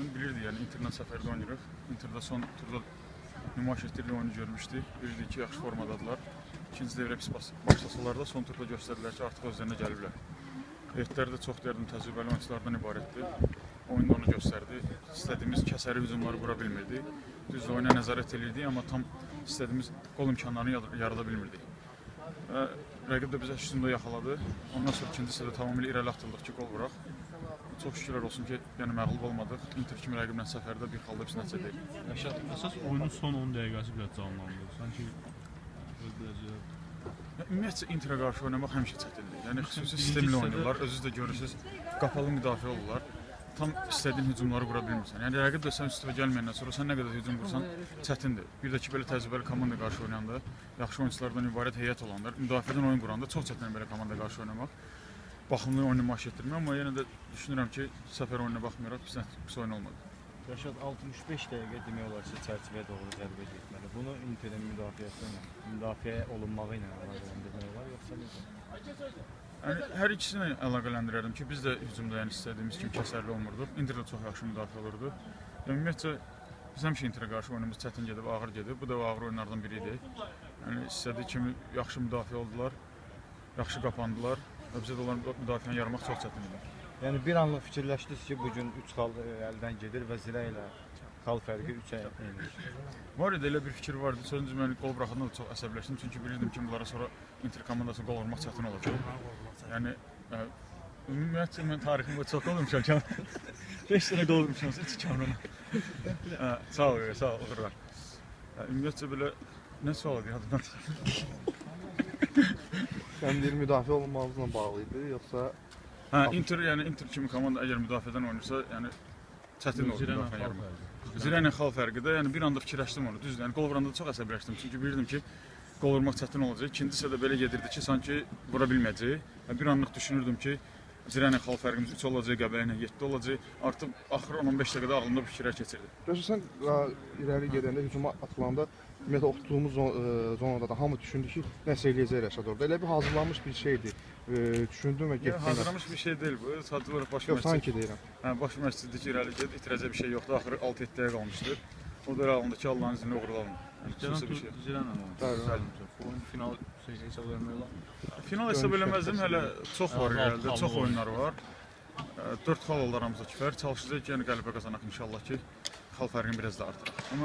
olsun, bilirdi yəni Interlə səfərdə oynayırıq. Interdə son turda nümayiş etdirdiyi oyunu görmüşdük. Bilirdi ki, yaxşı formadadılar. İkinci devrə pis başlasalar da son turda göstərdilər ki, artıq özlərinə gəliblər. Heyətləri də çox deyərdim təcrübəli oyunçulardan ibarətdir. Oyunda onu göstərdi. İstədiyimiz kəsəri hücumları qura bilmirdik. Düz oyuna nəzarət edirdik, amma tam istədiyimiz qol imkanlarını yarada bilmirdik. Rəqib də bizə hücumda yaxaladı. Ondan sonra ikinci hissədə tamamilə irəli atıldıq ki, qol vuraq. Çox şükürlər olsun ki, yəni məğlub olmadıq. Inter kimi rəqiblə səfərdə bir xalda biz nəticə deyil. Əsas oyunun son 10 dəqiqəsi biraz canlandı. Sanki ümumiyyətcə Interə qarşı oynamaq həmişə çətindir. Yəni xüsusi sistemli oynayırlar. Özünüz də görürsünüz, qapalı müdafiə olurlar. Tam istədiyin hücumları qura bilmirsən. Yəni rəqib də sən üstünə gəlməyəndən sonra sən nə qədər hücum qursan çətindir. Bir də ki, belə təcrübəli komanda qarşı oynayanda, yaxşı oyunçulardan ibarət heyət olanda, müdafiədən oyun quranda çox çətindir belə komanda qarşı oynamaq. Baxımlı oyunu nümayiş etdirmək, amma yenə də düşünürəm ki, səfər oyununa baxmayaraq pis oyun olmadı. Rəşad 65 dəqiqə demək olar ki, çərçivəyə doğru zərbə getməli. Bunu Interin müdafiə olunmağı ilə əlaqələndirmək olar, yoxsa necə? Yəni, hər ikisini əlaqələndirərdim ki, biz də hücumda yəni, istədiyimiz kimi kəsərli olmurduq. Inter də çox yaxşı müdafiə olurdu. Ümumiyyətcə, biz həmişə Interə qarşı oyunumuz çətin gedib, ağır gedib. Bu da ağır oyunlardan biri idi. Yəni, istədiyi kimi yaxşı müdafiə oldular, yaxşı qapandılar. Və bizə də onların müdafiəni yaramaq çox çətin idi. Yəni, bir anlıq fikirləşdiniz ki, bugün 3 xal əldən gedir və Zirə ilə xal fərqi 3-ə enir. Var idi, elə bir fikir vardı. Sözüncə, mən qol buraxanda da çox əsəbləşdim. Çünki bilirdim ki, bunlara sonra Inter komandası qol vurmaq çətin olacaq. Yəni, ümumiyyətcə, mən tariximdə çox qol vurmuşam ki, 5 dənə qol vurmuşam, 2 kamrona. Sağ ol, otururlar. Ümumiyyətcə, belə, nə sual edir yadımdan? Yəni bir müdafiə olunmağınızla bağlı idi, yoxsa? Inter kimi komanda əgər müdafiədən oynayırsa, yəni çətin olur müdafiə yarmaq. Zirə ilə xal fərqi də, yəni bir anda fikirləşdim onu, düzdür. Yəni qol vuranda çox əsəbləşdim, çünki bilirdim ki, qol vurmaq çətin olacaq. İkinci hissədə belə gedirdi ki, sanki vura bilməyəcək. Bir anlıq düşünürdüm ki, Zirə ilə xal fərqimiz 3 olacaq, Qəbələ ilə 7 olacaq. Artıq axır 10-15 dəqiqədə ağlımda bu fikirlər keçirdi. Rəşad, sən irəli gedəndə, hücuma atılanda, ümumiyyətlə oturduğumuz zonada da hamı düşündü ki, nəsə eləyəcək Rəşad orada. Elə bir hazırlanmış bir şeydir. Düşündüm və getdim. Hazırlanmış bir şey deyil bu. Sadəcə olaraq baş məşqçi. Sanki deyirəm. Baş məşqçidir ki, irəli gedib, itirəcək bir şey yoxdur. Axırı 6-7 dəqiqə qalmışdır. O da ağlımdakı Allahın izni uğurlar. oyun final hesab vermək olar. Final hesab eləməzdim, hələ çox var irəlidə, çox oyunlar var. 4 xal oldu aramızdakı fərq. Çalışacağıq ki, yəni qələbə qazanaq inşallah ki, xal fərqini biraz da artıraq.